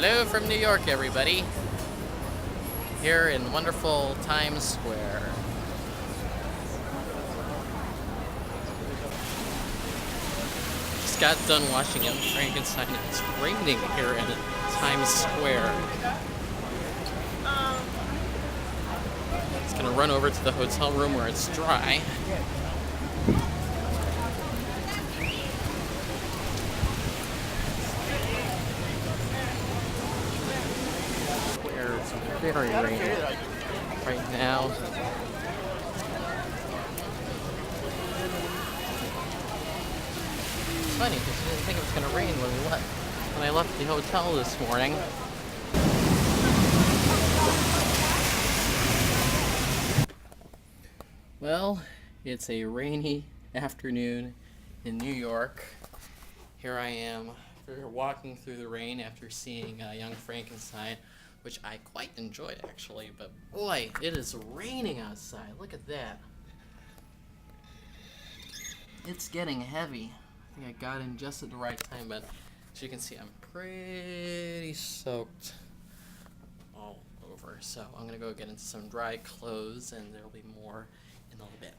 Hello from New York, everybody. Here in wonderful Times Square. Just got done watching Young Frankenstein. It's raining here in Times Square. It's gonna run over to the hotel room where it's dry. It's very rainy right now. It's funny because I didn't think it was going to rain when I left the hotel this morning. Well, it's a rainy afternoon in New York. Here I am walking through the rain after seeing Young Frankenstein, which I quite enjoyed actually, but boy, it is raining outside. Look at that. It's getting heavy. I think I got in just at the right time, but as you can see, I'm pretty soaked all over. So I'm gonna go get into some dry clothes, and there'll be more in a little bit.